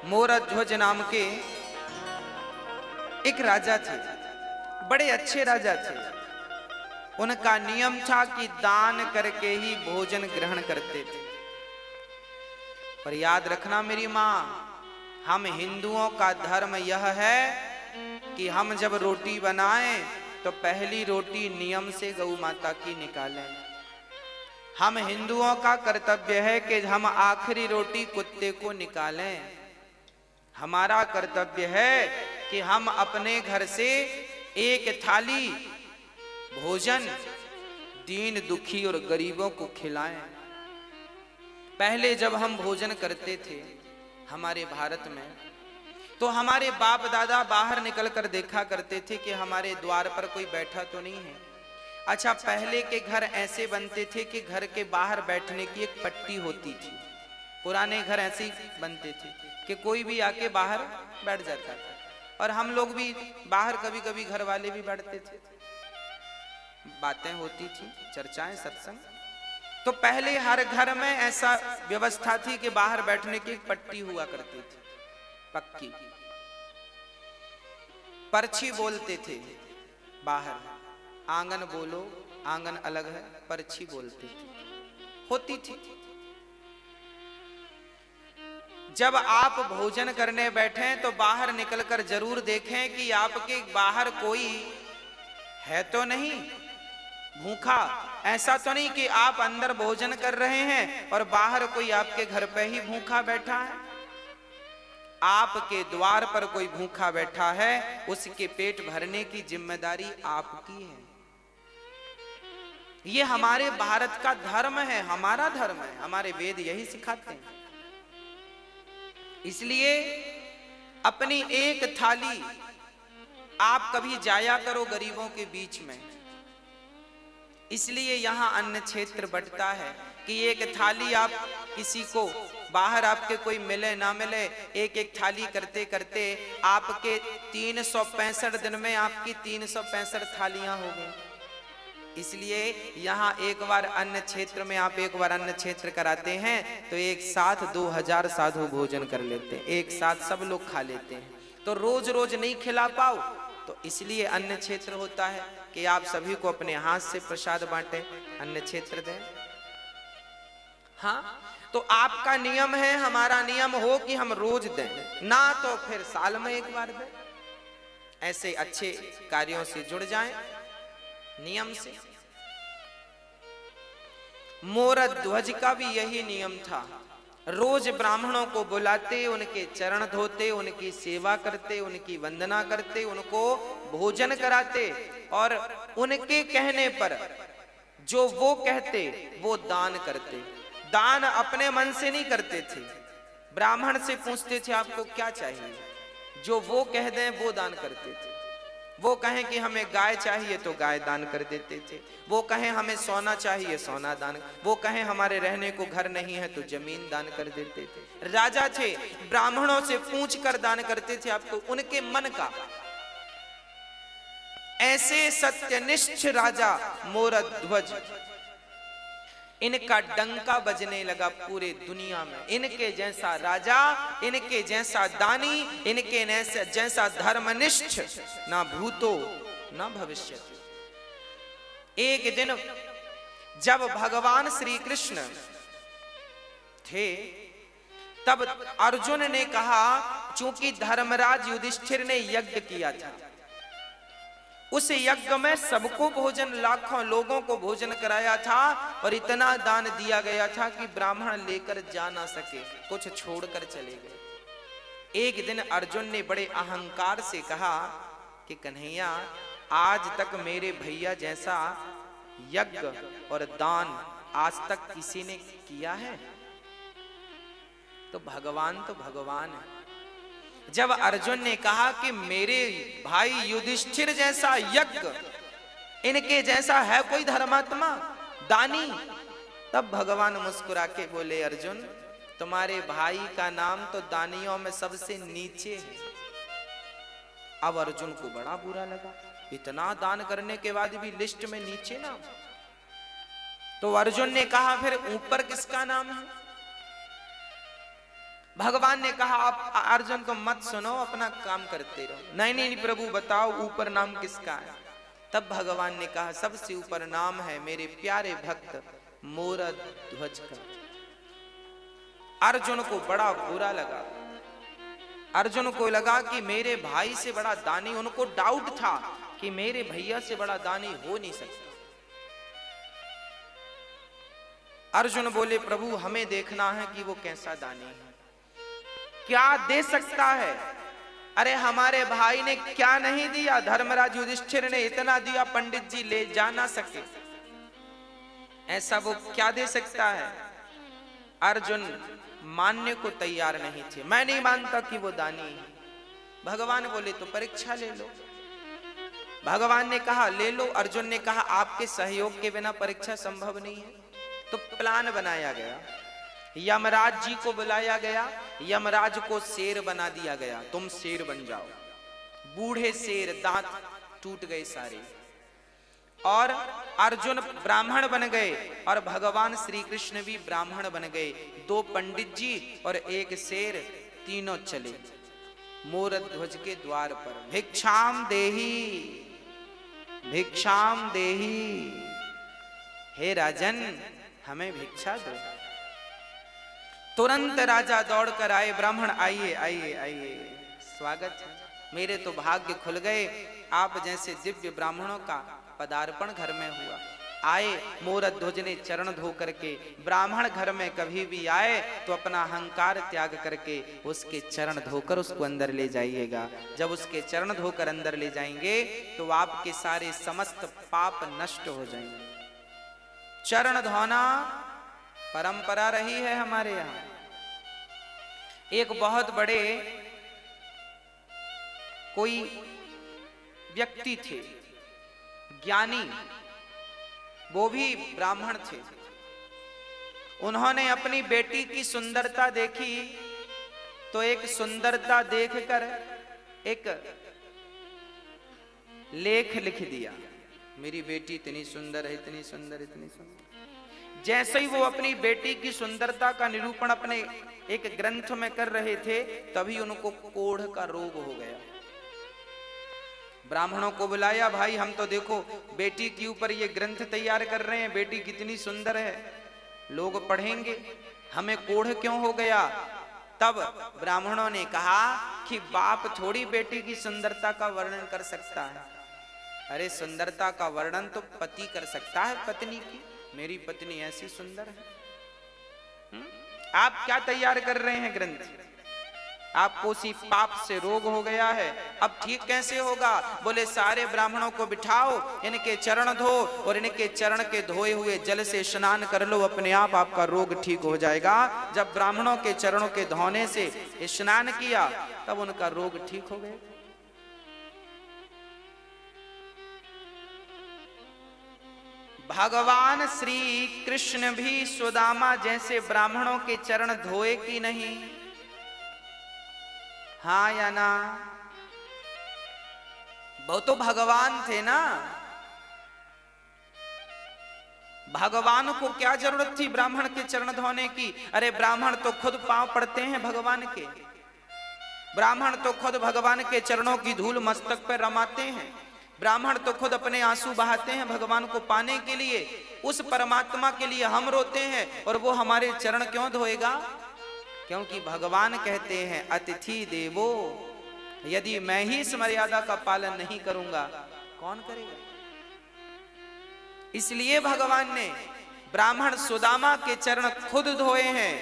मोरध्वज नाम के एक राजा थे, बड़े अच्छे राजा थे। उनका नियम था कि दान करके ही भोजन ग्रहण करते थे। पर याद रखना मेरी मां, हम हिंदुओं का धर्म यह है कि हम जब रोटी बनाएं तो पहली रोटी नियम से गौ माता की निकालें। हम हिंदुओं का कर्तव्य है कि हम आखिरी रोटी कुत्ते को निकालें। हमारा कर्तव्य है कि हम अपने घर से एक थाली भोजन दीन दुखी और गरीबों को खिलाएं। पहले जब हम भोजन करते थे हमारे भारत में, तो हमारे बाप दादा बाहर निकलकर देखा करते थे कि हमारे द्वार पर कोई बैठा तो नहीं है। अच्छा, पहले के घर ऐसे बनते थे कि घर के बाहर बैठने की एक पट्टी होती थी। पुराने घर ऐसे ही बनते थे कि कोई भी आके बाहर बैठ जाता था, और हम लोग भी बाहर कभी कभी घर वाले भी बैठते थे, बातें होती थी, चर्चाएं, सत्संग। तो पहले हर घर में ऐसा व्यवस्था थी कि बाहर बैठने की एक पट्टी हुआ करती थी, पक्की। पर्ची बोलते थे बाहर, आंगन बोलो, आंगन अलग है, पर्ची बोलते थे, होती थी। जब आप भोजन करने बैठे तो बाहर निकलकर जरूर देखें कि आपके बाहर कोई है तो नहीं भूखा। ऐसा तो नहीं कि आप अंदर भोजन कर रहे हैं और बाहर कोई आपके घर पे ही भूखा बैठा है। आपके द्वार पर कोई भूखा बैठा है, उसके पेट भरने की जिम्मेदारी आपकी है। ये हमारे भारत का धर्म है, हमारा धर्म है, हमारे वेद यही सिखाते हैं। इसलिए अपनी एक थाली आप कभी जाया करो गरीबों के बीच में। इसलिए यहां अन्न क्षेत्र बंटता है कि एक थाली आप किसी को बाहर आपके कोई मिले ना मिले, एक एक थाली करते करते आपके 365 दिन में आपकी 365 थालियां हो गई। इसलिए यहाँ एक बार अन्न क्षेत्र में आप एक बार अन्न क्षेत्र कराते हैं तो एक साथ 2000 साधु भोजन कर लेते हैं, एक साथ सब लोग खा लेते हैं। तो रोज रोज नहीं खिला पाओ, तो इसलिए अन्न क्षेत्र होता है कि आप सभी को अपने हाथ से प्रसाद बांटे, अन्न क्षेत्र दें। हाँ, तो आपका नियम है, हमारा नियम हो कि हम रोज दें, ना तो फिर साल में एक बार दें। ऐसे अच्छे कार्यों से जुड़ जाएं नियम से। मोरध्वज का भी यही नियम था। रोज ब्राह्मणों को बुलाते, उनके चरण धोते, उनकी सेवा करते, उनकी वंदना करते, उनको भोजन कराते, और उनके कहने पर जो वो कहते वो दान करते। दान अपने मन से नहीं करते थे, ब्राह्मण से पूछते थे आपको क्या चाहिए, जो वो कह दें वो दान करते थे। वो कहें कि हमें गाय चाहिए तो गाय दान कर देते थे, वो कहें हमें सोना चाहिए सोना दान, वो कहें हमारे रहने को घर नहीं है तो जमीन दान कर देते थे। राजा थे, ब्राह्मणों से पूछ कर दान करते थे आपको उनके मन का। ऐसे सत्यनिष्ठ राजा मोरध्वज, इनका डंका बजने लगा पूरे दुनिया में। इनके जैसा राजा, इनके जैसा दानी, इनके जैसा धर्मनिष्ठ ना भूतो ना भविष्य। एक दिन जब भगवान श्री कृष्ण थे तब अर्जुन ने कहा, चूंकि धर्मराज युधिष्ठिर ने यज्ञ किया था, उस यज्ञ में सबको भोजन, लाखों लोगों को भोजन कराया था, और इतना दान दिया गया था कि ब्राह्मण लेकर जा ना सके, कुछ छोड़कर चले गए। एक दिन अर्जुन ने बड़े अहंकार से कहा कि कन्हैया, आज तक मेरे भैया जैसा यज्ञ और दान आज तक किसी ने किया है? तो भगवान है। जब अर्जुन ने कहा कि मेरे भाई युधिष्ठिर जैसा यज्ञ, इनके जैसा है कोई धर्मात्मा दानी, तब भगवान मुस्कुरा के बोले, अर्जुन तुम्हारे भाई का नाम तो दानियों में सबसे नीचे है। अब अर्जुन को बड़ा बुरा लगा, इतना दान करने के बाद भी लिस्ट में नीचे नाम। तो अर्जुन ने कहा, फिर ऊपर किसका नाम है? भगवान ने कहा आप अर्जुन को मत सुनो, अपना काम करते रहो। नहीं नहीं प्रभु बताओ ऊपर नाम किसका है? तब भगवान ने कहा सबसे ऊपर नाम है मेरे प्यारे भक्त मोरध्वज का। अर्जुन को बड़ा बुरा लगा। अर्जुन को लगा कि मेरे भाई से बड़ा दानी, उनको डाउट था कि मेरे भैया से बड़ा दानी हो नहीं सकता। अर्जुन बोले प्रभु हमें देखना है कि वो कैसा दानी है, क्या दे सकता है। अरे हमारे भाई ने क्या नहीं दिया, धर्मराज युधिष्ठिर ने इतना दिया पंडित जी ले जा ना सके, ऐसा वो क्या दे सकता है। अर्जुन मानने को तैयार नहीं थे। मैं नहीं मानता कि वो दानी है। भगवान बोले तो परीक्षा ले लो। भगवान ने कहा ले लो। अर्जुन ने कहा आपके सहयोग के बिना परीक्षा संभव नहीं है। तो प्लान बनाया गया, यमराज जी को बुलाया गया, यमराज को शेर बना दिया गया, तुम शेर बन जाओ। बूढ़े शेर, दांत टूट गए सारे, और अर्जुन ब्राह्मण बन गए और भगवान श्री कृष्ण भी ब्राह्मण बन गए। 2 पंडित जी और 1 शेर, तीनों चले मोरध्वज के द्वार पर। भिक्षाम देही, भिक्षाम देही, हे राजन हमें भिक्षा दो। तुरंत राजा दौड़ कर आए, ब्राह्मण आइए आइए आइए, स्वागत है, मेरे तो भाग्य खुल गए, आप जैसे दिव्य ब्राह्मणों का पदार्पण घर में हुआ। आए, मोरध्वज ने चरण धो करके, ब्राह्मण घर में कभी भी आए तो अपना अहंकार त्याग करके उसके चरण धोकर उसको अंदर ले जाइएगा। जब उसके चरण धोकर अंदर ले जाएंगे तो आपके सारे समस्त पाप नष्ट हो जाएंगे। चरण धोना परंपरा रही है हमारे यहाँ। एक बहुत बड़े कोई व्यक्ति थे, ज्ञानी, वो भी ब्राह्मण थे। उन्होंने अपनी बेटी की सुंदरता देखी तो एक सुंदरता देखकर एक लेख लिख दिया, मेरी बेटी इतनी सुंदर है, इतनी सुंदर, इतनी सुंदर। जैसे ही वो अपनी बेटी की सुंदरता का निरूपण अपने एक ग्रंथ में कर रहे थे तभी उनको कोढ़ का रोग हो गया। ब्राह्मणों को बुलाया, भाई हम तो देखो बेटी के ऊपर ये ग्रंथ तैयार कर रहे हैं, बेटी कितनी सुंदर है, लोग पढ़ेंगे, हमें कोढ़ क्यों हो गया। तब ब्राह्मणों ने कहा कि बाप थोड़ी बेटी की सुंदरता का वर्णन कर सकता है। अरे सुंदरता का वर्णन तो पति कर सकता है पत्नी की, मेरी पत्नी ऐसी सुंदर है। आप क्या तैयार कर रहे हैं ग्रंथ, आपको उसी पाप से रोग हो गया है, अब ठीक कैसे होगा। बोले सारे ब्राह्मणों को बिठाओ, इनके चरण धो और इनके चरण के धोए हुए जल से स्नान कर लो, अपने आप आपका रोग ठीक हो जाएगा। जब ब्राह्मणों के चरणों के धोने से स्नान किया तब उनका रोग ठीक हो गया। भगवान श्री कृष्ण भी सुदामा जैसे ब्राह्मणों के चरण धोए कि नहीं, हाँ या ना। वो तो भगवान थे ना, भगवान को क्या जरूरत थी ब्राह्मण के चरण धोने की। अरे ब्राह्मण तो खुद पांव पड़ते हैं भगवान के, ब्राह्मण तो खुद भगवान के चरणों की धूल मस्तक पर रमाते हैं, ब्राह्मण तो खुद अपने आंसू बहाते हैं भगवान को पाने के लिए। उस परमात्मा के लिए हम रोते हैं और वो हमारे चरण क्यों धोएगा। क्योंकि भगवान कहते हैं अतिथि देवो, यदि मैं ही इस मर्यादा का पालन नहीं करूंगा कौन करेगा। इसलिए भगवान ने ब्राह्मण सुदामा के चरण खुद धोए हैं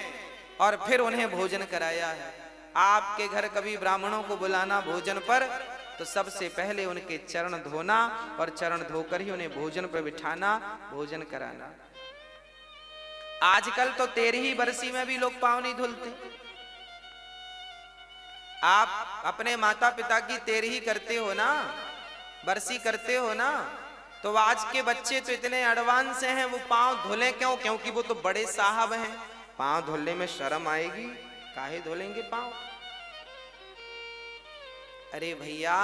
और फिर उन्हें भोजन कराया है। आपके घर कभी ब्राह्मणों को बुलाना भोजन पर तो सबसे पहले उनके चरण धोना और चरण धोकर ही उन्हें भोजन पर बिठाना, भोजन कराना। आजकल तो 13ही बरसी में भी लोग पांव नहीं धुलते। आप अपने माता पिता की 13ही करते हो ना, बरसी करते हो ना, तो आज के बच्चे तो इतने एडवांस हैं, वो पांव धुले क्यों, क्योंकि वो तो बड़े साहब हैं, पांव धुलने में शर्म आएगी, काहे धुलेंगे पांव। अरे भैया,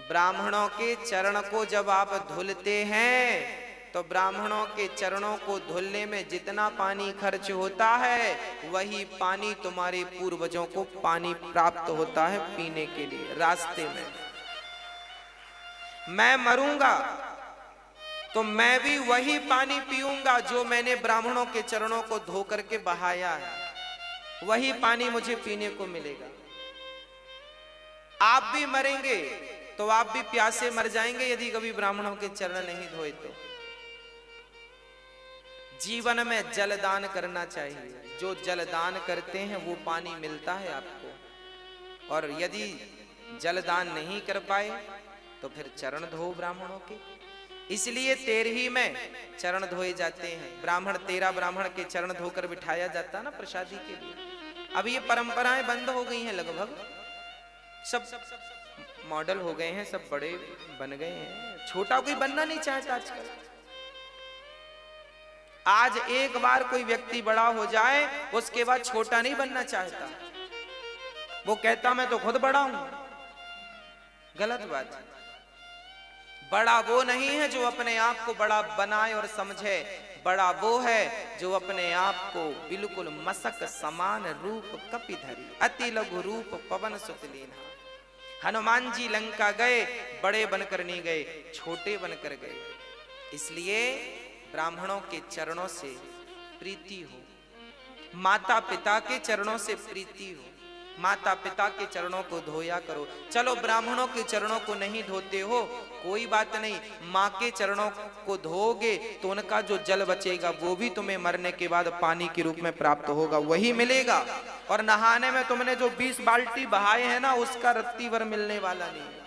ब्राह्मणों के चरण को जब आप धुलते हैं तो ब्राह्मणों के चरणों को धुलने में जितना पानी खर्च होता है वही पानी तुम्हारे पूर्वजों को पानी प्राप्त होता है पीने के लिए रास्ते में। मैं मरूंगा तो मैं भी वही पानी पीऊंगा जो मैंने ब्राह्मणों के चरणों को धो करके बहाया है, वही पानी मुझे पीने को मिलेगा। आप भी मरेंगे तो आप भी प्यासे मर जाएंगे यदि कभी ब्राह्मणों के चरण नहीं धोए तो। जीवन में जलदान करना चाहिए, जो जलदान करते हैं वो पानी मिलता है आपको। और यदि जलदान नहीं कर पाए तो फिर चरण धो ब्राह्मणों के। इसलिए 13 में चरण धोए जाते हैं। ब्राह्मण 13 ब्राह्मण के चरण धोकर बिठाया जाता ना प्रसादी के लिए। अब ये परंपराएं बंद हो गई हैं, लगभग सब मॉडल हो गए हैं, सब बड़े बन गए हैं, छोटा कोई बनना नहीं चाहता आजकल। आज एक बार कोई व्यक्ति बड़ा हो जाए उसके बाद छोटा नहीं बनना चाहता, वो कहता मैं तो खुद बड़ा हूं। गलत बात। बड़ा वो नहीं है जो अपने आप को बड़ा बनाए और समझे, बड़ा वो है जो अपने आप को बिल्कुल मसक समान रूप कपिधरी अति लघु रूप पवन सुत लीन्हा। हनुमान जी लंका गए, बड़े बनकर नहीं गए, छोटे बनकर गए। इसलिए ब्राह्मणों के चरणों से प्रीति हो, माता पिता के चरणों से प्रीति हो, माता पिता के चरणों को धोया करो। चलो ब्राह्मणों के चरणों को नहीं धोते हो कोई बात नहीं, माँ के चरणों को धोगे तो उनका जो जल बचेगा वो भी तुम्हें मरने के बाद पानी के रूप में प्राप्त होगा, वही मिलेगा। और नहाने में तुमने जो 20 बाल्टी बहाए हैं ना उसका रत्ती भर मिलने वाला नहीं है।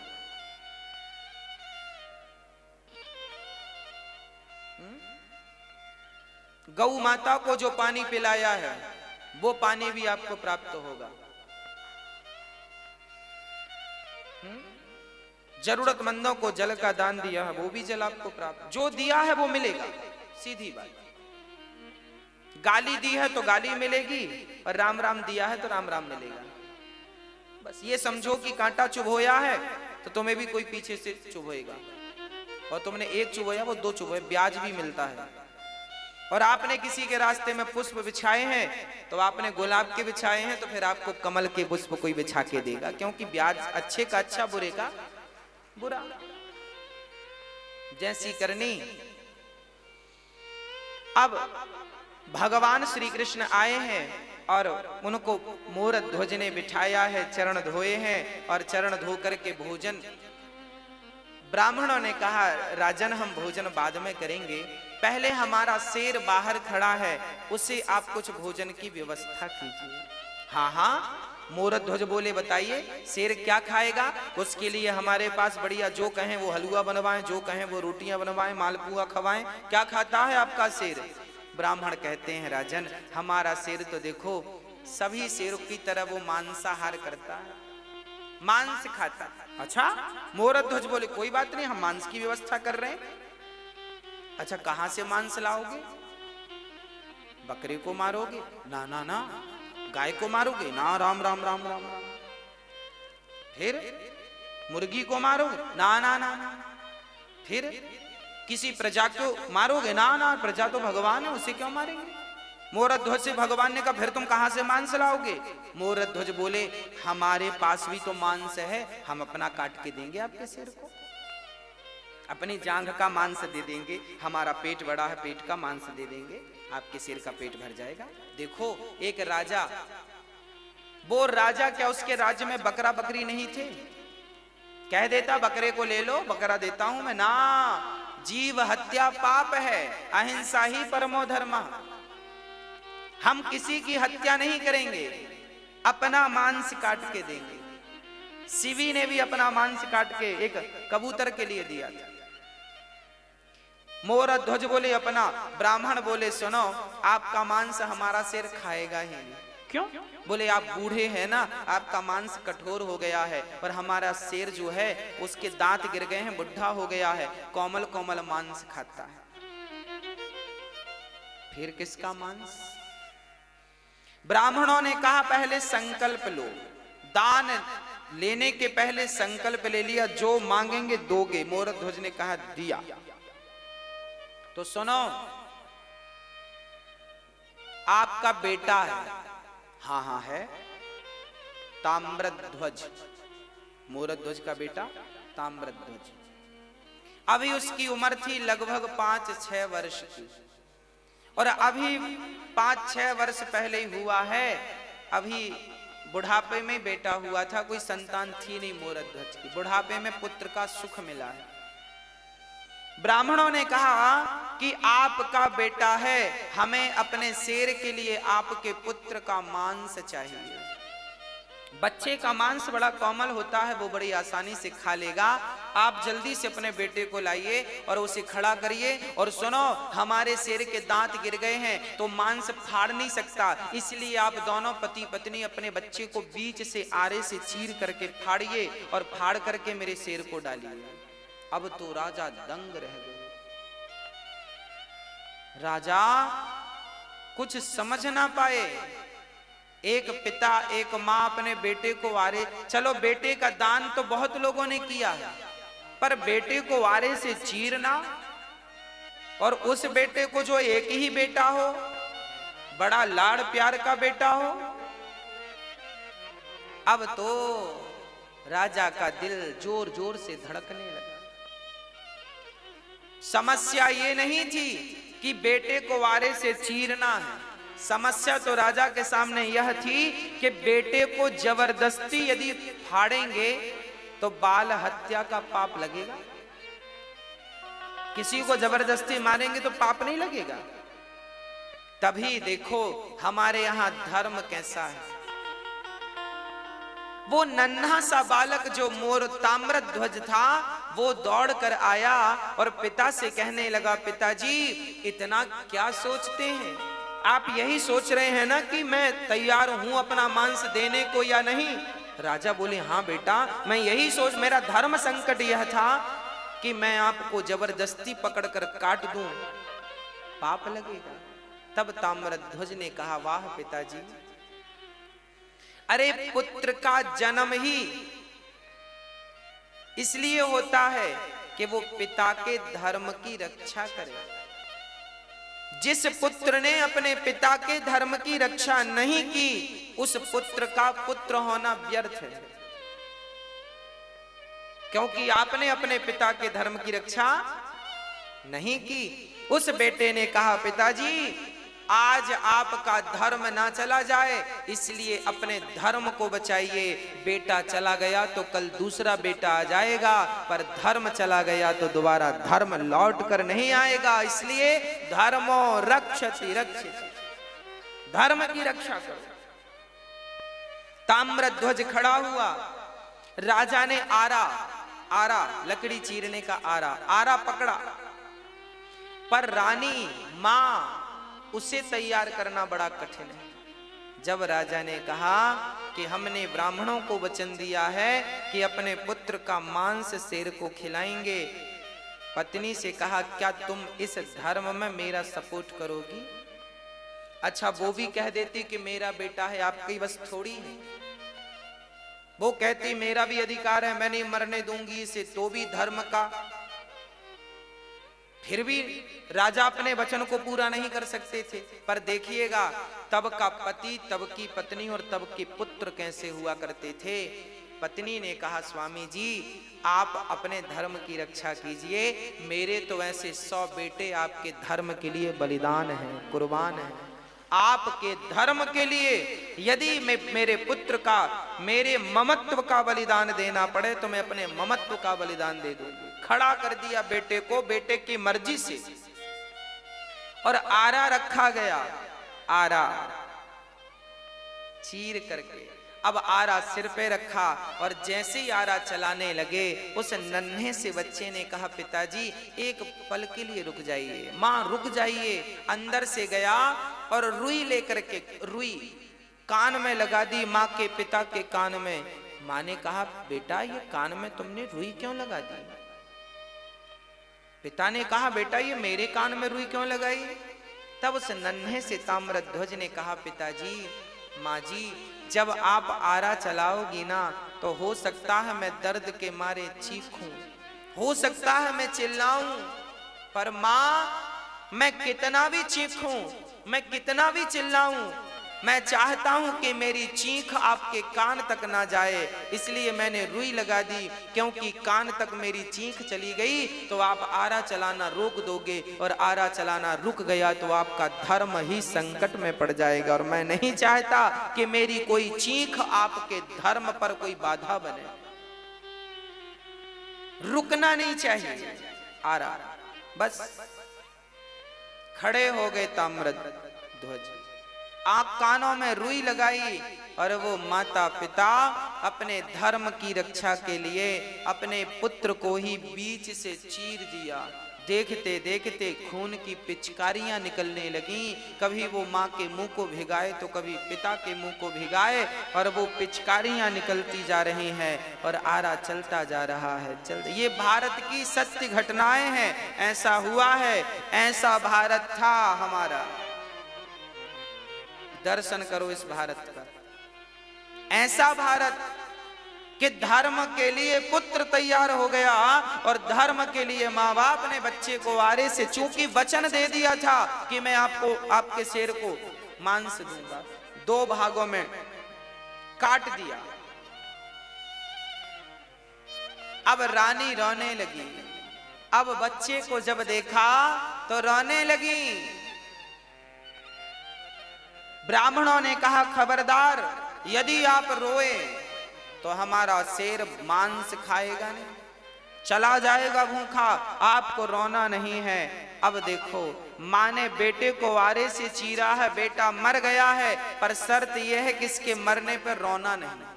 गौ माता को जो पानी पिलाया है वो पानी भी आपको प्राप्त होगा। जरूरतमंदों को जल का दान दिया है वो भी जल आपको प्राप्त, जो दिया है वो मिलेगा, सीधी बात। गाली दी है तो गाली मिलेगी और राम राम दिया है तो राम राम मिलेगा। बस ये समझो कि कांटा चुभोया है तो तुम्हें भी कोई पीछे से चुभोएगा, और तुमने एक चुभोया वो 2 चुभोए, ब्याज भी मिलता है। और आपने किसी के रास्ते में पुष्प बिछाए हैं तो आपने गुलाब के बिछाए हैं तो फिर आपको कमल के पुष्प कोई बिछा के देगा, क्योंकि ब्याज अच्छे का अच्छा बुरे का बुरा। जैसी करनी। अब भगवान श्री कृष्ण आए हैं और उनको मोर ध्वज ने बिठाया है, चरण धोए हैं और चरण धो करके भोजन। ब्राह्मणों ने कहा राजन हम भोजन बाद में करेंगे, पहले हमारा शेर बाहर खड़ा है उसे आप कुछ भोजन की व्यवस्था कीजिए। हाँ हाँ मोरध्वज बोले बताइए शेर क्या खाएगा, उसके लिए हमारे पास बढ़िया जो कहें वो हलवा बनवाएं, जो कहें वो रोटियां बनवाएं, मालपुआ खवाएं। क्या खाता है आपका शेर? ब्राह्मण कहते हैं राजन हमारा शेर तो देखो सभी शेरों की तरह वो मांसाहार करता है, मांस खाता है। अच्छा मोरध्वज बोले कोई बात नहीं हम मांस की व्यवस्था कर रहे हैं। अच्छा कहां से मांस लाओगे? बकरे को मारोगे? ना ना ना। गाय को मारोगे? ना। राम राम राम राम राम। फिर मुर्गी को मारोगे? ना ना ना ना। फिर किसी प्रजा को मारोगे? ना ना, प्रजा तो भगवान है उसे क्यों मारेंगे? मोरध्वज से भगवान ने कहा फिर तुम कहां से मांस लाओगे? मोरध्वज बोले हमारे पास भी तो मांस है, हम अपना काट के देंगे आपके सिर को, अपनी जांघ का मांस दे देंगे, हमारा पेट बड़ा है पेट का मांस दे देंगे, आपके सिर का पेट भर जाएगा। देखो एक राजा, वो राजा क्या उसके राज्य में बकरा बकरी नहीं थे? कह देता बकरे को ले लो बकरा देता हूं मैं। ना, जीव हत्या पाप है, अहिंसा ही परमो धर्म। हम किसी की हत्या नहीं करेंगे, अपना मांस काट के देंगे। शिवी ने भी अपना मांस काट के एक कबूतर के लिए दिया था। मोरध्वज बोले अपना, ब्राह्मण बोले सुनो आपका मांस हमारा शेर खाएगा ही नहीं। क्यों? बोले आप बूढ़े हैं ना, आपका मांस कठोर हो गया है, पर हमारा शेर जो है उसके दांत गिर गए हैं, बुढ़ा हो गया है, कोमल कोमल मांस खाता है। फिर किसका मांस? ब्राह्मणों ने कहा पहले संकल्प लो, दान लेने के पहले संकल्प ले लिया जो मांगेंगे दोगे। मोरध्वज ने कहा दिया। तो सुनो, आपका बेटा है। हाँ हाँ है, ताम्रध्वज, मोरध्वज का बेटा ताम्रध्वज। अभी उसकी उम्र थी लगभग 5-6 वर्ष की, और अभी 5-6 वर्ष पहले ही हुआ है। अभी बुढ़ापे में बेटा हुआ था, कोई संतान थी नहीं मोरध्वज की। बुढ़ापे में पुत्र का सुख मिला है। ब्राह्मणों ने कहा कि आपका बेटा है, हमें अपने शेर के लिए आपके पुत्र का मांस चाहिए। बच्चे का मांस बड़ा कोमल होता है, वो बड़ी आसानी से खा लेगा। आप जल्दी से अपने बेटे को लाइए और उसे खड़ा करिए। और सुनो, हमारे शेर के दांत गिर गए हैं तो मांस फाड़ नहीं सकता, इसलिए आप दोनों पति पत्नी अपने बच्चे को बीच से आरे से चीर करके फाड़िए और फाड़ करके मेरे शेर को डालिए। अब तो राजा दंग रह गए। राजा कुछ समझ ना पाए। एक पिता एक मां अपने बेटे को वारे, चलो बेटे का दान तो बहुत लोगों ने किया है, पर बेटे को वारे से चीरना, और उस बेटे को जो एक ही बेटा हो, बड़ा लाड़ प्यार का बेटा हो। अब तो राजा का दिल जोर जोर से धड़कने लगा। समस्या ये नहीं थी कि बेटे को वारे से चीरना है, समस्या तो राजा के सामने यह थी कि बेटे को जबरदस्ती यदि फाड़ेंगे तो बाल हत्या का पाप लगेगा। किसी को जबरदस्ती मारेंगे तो पाप नहीं लगेगा। तभी देखो हमारे यहां धर्म कैसा है। वो नन्हा सा बालक जो मोर ताम्रध्वज था, वो दौड़ कर आया और पिता से कहने लगा, पिताजी इतना क्या सोचते हैं? आप यही सोच रहे हैं ना कि मैं तैयार हूं अपना मांस देने को या नहीं? राजा बोले, हाँ बेटा, मैं यही सोच, मेरा धर्म संकट यह था कि मैं आपको जबरदस्ती पकड़कर काट दूं, पाप लगेगा। तब ताम्रध्वज ने कहा, वाह पिताजी, अरे पुत्र का जन्म ही इसलिए होता है कि वो पिता के धर्म की रक्षा करे। जिस पुत्र ने अपने पिता के धर्म की रक्षा नहीं की, उस पुत्र का पुत्र होना व्यर्थ है, क्योंकि आपने अपने पिता के धर्म की रक्षा नहीं की। उस बेटे ने कहा, पिताजी आज आपका धर्म ना चला जाए, इसलिए अपने धर्म को बचाइए। बेटा चला गया तो कल दूसरा बेटा आ जाएगा, पर धर्म चला गया तो दोबारा धर्म लौट कर नहीं आएगा। इसलिए धर्मो रक्षति रक्षित, धर्म की रक्षा करो। ताम्रध्वज खड़ा हुआ। राजा ने आरा लकड़ी चीरने का आरा पकड़ा, पर रानी मां उसे तैयार करना बड़ा कठिन है। जब राजा ने कहा कि हमने ब्राह्मणों को वचन दिया है कि अपने पुत्र का मांस शेर को खिलाएंगे, पत्नी से कहा, क्या तुम इस धर्म में मेरा सपोर्ट करोगी? अच्छा, वो भी कह देती कि मेरा बेटा है, आपकी बस थोड़ी है। वो कहती मेरा भी अधिकार है, मैं नहीं मरने दूंगी इसे, तो भी धर्म का। फिर भी राजा अपने वचन को पूरा नहीं कर सकते थे। पर देखिएगा, तब का पति, तब की पत्नी और तब के पुत्र कैसे हुआ करते थे। पत्नी ने कहा, स्वामी जी आप अपने धर्म की रक्षा कीजिए, मेरे तो ऐसे 100 बेटे आपके धर्म के लिए बलिदान हैं, कुर्बान हैं। आपके धर्म के लिए यदि मैं मेरे पुत्र का, मेरे ममत्व का बलिदान देना पड़े तो मैं अपने ममत्व का बलिदान दे दूंगी। खड़ा कर दिया बेटे को, बेटे की मर्जी से, और आरा रखा गया। आरा चीर करके अब आरा सिर पे रखा, और जैसे ही आरा चलाने लगे, उस नन्हे से बच्चे ने कहा, पिताजी एक पल के लिए रुक जाइए। मां रुक जाइए। अंदर से गया और रुई लेकर के, रुई कान में लगा दी मां के पिता के कान में। मां ने कहा, बेटा ये कान में तुमने रुई क्यों लगा दी? पिता ने कहा, बेटा ये मेरे कान में रुई क्यों लगाई? तब उस नन्हे से ताम्रध्वज ने कहा, पिताजी, माँ जी, जब आप आरा चलाओगी ना तो हो सकता है मैं दर्द के मारे चीखूं, हो सकता है मैं चिल्लाऊं, पर माँ मैं कितना भी चीखूं, मैं कितना भी चिल्लाऊं, मैं चाहता हूं कि मेरी चीख आपके कान तक ना जाए, इसलिए मैंने रुई लगा दी, क्योंकि कान तक मेरी चीख चली गई तो आप आरा चलाना रोक दोगे, और आरा चलाना रुक गया तो आपका धर्म ही संकट में पड़ जाएगा। और मैं नहीं चाहता कि मेरी कोई चीख आपके धर्म पर कोई बाधा बने, रुकना नहीं चाहिए आरा। बस खड़े हो गए ताम्रध्वज, आंख कानों में रुई लगाई, और वो माता पिता अपने धर्म की रक्षा के लिए अपने पुत्र को ही बीच से चीर दिया। देखते देखते खून की पिचकारियां निकलने लगीं, कभी वो माँ के मुंह को भिगाए तो कभी पिता के मुंह को भिगाए, और वो पिचकारियां निकलती जा रही हैं और आरा चलता जा रहा है। ये भारत की सत्य घटनाएं हैं, ऐसा हुआ है, ऐसा भारत था हमारा। दर्शन करो इस भारत का, ऐसा भारत कि धर्म के लिए पुत्र तैयार हो गया, और धर्म के लिए माँ बाप ने बच्चे को आरे से, चूंकि वचन दे दिया था कि मैं आपको, आपके शेर को मांस दूंगा, 2 भागों में काट दिया। अब रानी रोने लगी, अब बच्चे को जब देखा तो रोने लगी। ब्राह्मणों ने कहा खबरदार, यदि आप रोए तो हमारा शेर मांस खाएगा नहीं, चला जाएगा भूखा, आपको रोना नहीं है। अब देखो, माँ ने बेटे को आरे से चीरा है, बेटा मर गया है, पर शर्त यह है कि इसके मरने पर रोना नहीं।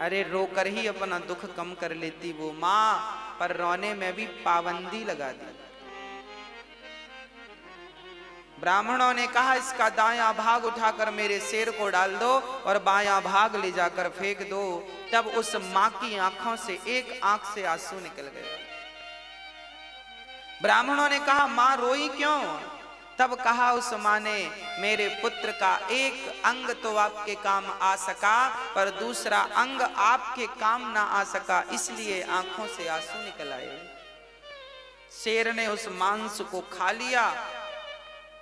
अरे रोकर ही अपना दुख कम कर लेती वो माँ, पर रोने में भी पाबंदी लगा दी। ब्राह्मणों ने कहा इसका दायां भाग उठाकर मेरे शेर को डाल दो और बायां भाग ले जाकर फेंक दो। तब उस मां की आंखों से एक आंख से आंसू निकल गए। ब्राह्मणों ने कहा मां रोई क्यों? तब कहा उस मां ने, मेरे पुत्र का एक अंग तो आपके काम आ सका, पर दूसरा अंग आपके काम ना आ सका, इसलिए आंखों से आंसू निकल आए। शेर ने उस मांस को खा लिया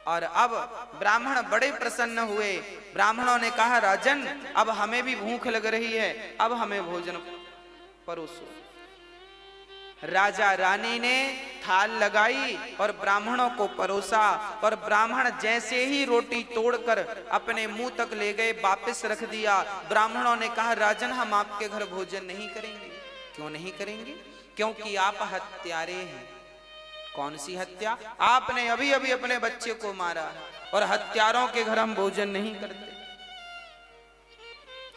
और अब ब्राह्मण बड़े प्रसन्न हुए। ब्राह्मणों ने कहा राजन, अब हमें भी भूख लग रही है, अब हमें भोजन परोसो। राजा रानी ने थाल लगाई और ब्राह्मणों को परोसा, और ब्राह्मण जैसे ही रोटी तोड़कर अपने मुंह तक ले गए, वापस रख दिया। ब्राह्मणों ने कहा राजन, हम आपके घर भोजन नहीं करेंगे। क्यों नहीं करेंगे? क्योंकि आप हत्यारे हैं। कौन सी हत्या? आपने अभी अभी अपने बच्चे को मारा, और हत्यारों के घर हम भोजन नहीं करते।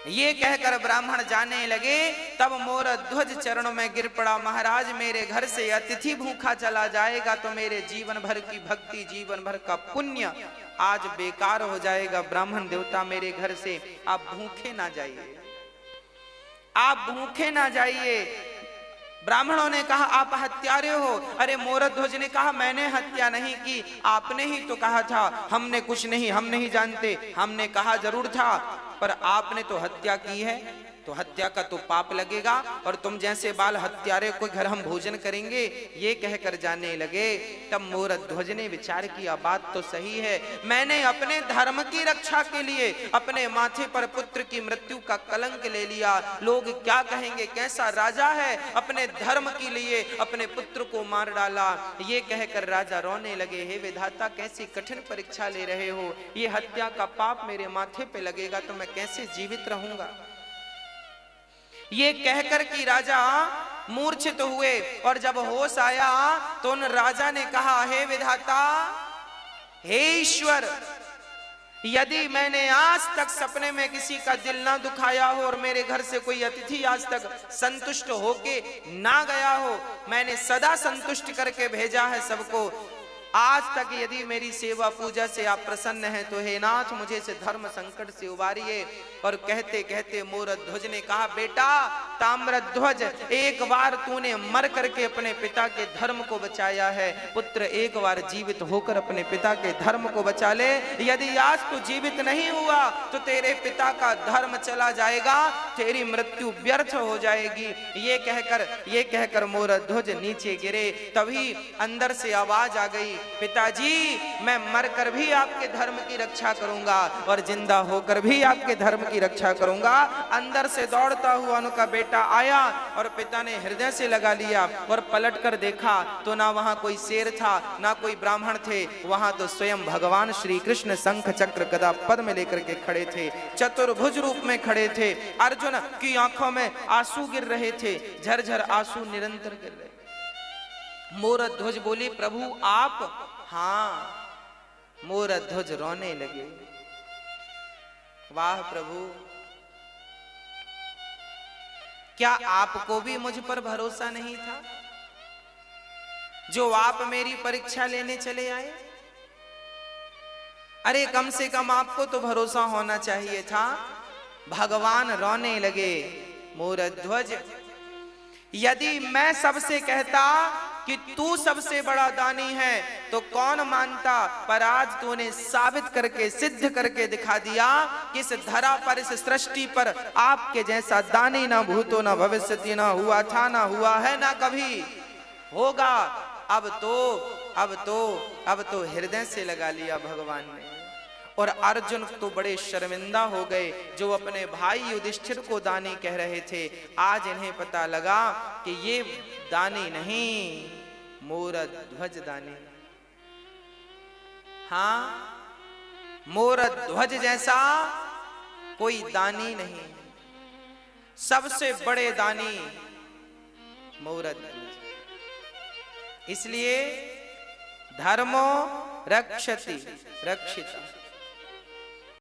ये कहकर ब्राह्मण जाने लगे, तब मोरध्वज चरणों में गिर पड़ा। महाराज, मेरे घर से अतिथि भूखा चला जाएगा तो मेरे जीवन भर की भक्ति, जीवन भर का पुण्य आज बेकार हो जाएगा। ब्राह्मण देवता, मेरे घर से आप भूखे ना जाइए, आप भूखे ना जाइए। ब्राह्मणों ने कहा आप हत्यारे हो। अरे मोरध्वज ने कहा मैंने हत्या नहीं की, आपने ही तो कहा था। हमने कुछ नहीं, हम नहीं जानते। हमने कहा जरूर था, पर आपने तो हत्या की है, तो हत्या का तो पाप लगेगा, और तुम जैसे बाल हत्यारे को घर हम भोजन करेंगे, ये कहकर जाने लगे। तब मोरध्वज ने विचार किया, बात तो सही है, मैंने अपने धर्म की रक्षा के लिए अपने माथे पर पुत्र की मृत्यु का कलंक ले लिया। लोग क्या कहेंगे, कैसा राजा है, अपने धर्म के लिए अपने पुत्र को मार डाला। ये कहकर राजा रोने लगे, हे विधाता, कैसी कठिन परीक्षा ले रहे हो, ये हत्या का पाप मेरे माथे पे लगेगा तो मैं कैसे जीवित रहूंगा। ये कहकर कि राजा मूर्छित हुए, और जब होश आया तो उन राजा ने कहा, हे विधाता, हे ईश्वर, यदि मैंने आज तक सपने में किसी का दिल ना दुखाया हो और मेरे घर से कोई अतिथि आज तक संतुष्ट होके ना गया हो, मैंने सदा संतुष्ट करके भेजा है सबको, आज तक यदि मेरी सेवा पूजा से आप प्रसन्न हैं तो हे नाथ मुझे इस धर्म संकट से उबारिए। और कहते कहते मोरध्वज ने कहा, बेटा ताम्रध्वज, एक बार तूने मर करके अपने पिता के धर्म को बचाया है, पुत्र एक बार जीवित होकर अपने पिता के धर्म को बचा ले। यदि आज तू जीवित नहीं हुआ तो तेरे पिता का धर्म चला जाएगा, तेरी मृत्यु व्यर्थ हो जाएगी। ये कहकर मोरध्वज नीचे गिरे। तभी अंदर से आवाज आ गई, पिताजी मैं मरकर भी आपके धर्म की रक्षा करूंगा और जिंदा होकर भी आपके धर्म की रक्षा करूंगा। अंदर से दौड़ता हुआ उनका बेटा आया और पिता ने हृदय से लगा लिया और पलट कर देखा तो ना वहां कोई शेर था ना कोई ब्राह्मण थे, वहां तो स्वयं भगवान श्री कृष्ण शंख चक्र गदा पद्म लेकर के खड़े थे, चतुर्भुज रूप में खड़े थे। अर्जुन की आंखों में आंसू गिर रहे थे, झरझर आंसू निरंतर गिर रहे। मोरध्वज बोले, प्रभु आप? हाँ। मोरध्वज रोने लगे, वाह प्रभु, क्या आपको भी मुझ पर भरोसा नहीं था जो आप मेरी परीक्षा लेने चले आए? अरे कम से कम आपको तो भरोसा होना चाहिए था। भगवान रोने लगे, मोरध्वज यदि मैं सबसे कहता कि तू सबसे बड़ा दानी है तो कौन मानता, पर आज तूने साबित करके सिद्ध करके दिखा दिया कि इस धरा पर, इस सृष्टि पर आपके जैसा दानी ना भूतो ना भविष्यति, ना हुआ था ना हुआ है ना कभी होगा। अब तो हृदय से लगा लिया भगवान ने। और अर्जुन तो बड़े शर्मिंदा हो गए जो अपने भाई युधिष्ठिर को दानी कह रहे थे। आज इन्हें पता लगा कि ये दानी नहीं, मोरध्वज दानी। हाँ, मोरध्वज जैसा कोई दानी नहीं, सबसे बड़े दानी मोरध्वज। इसलिए धर्मो रक्षति रक्षिता।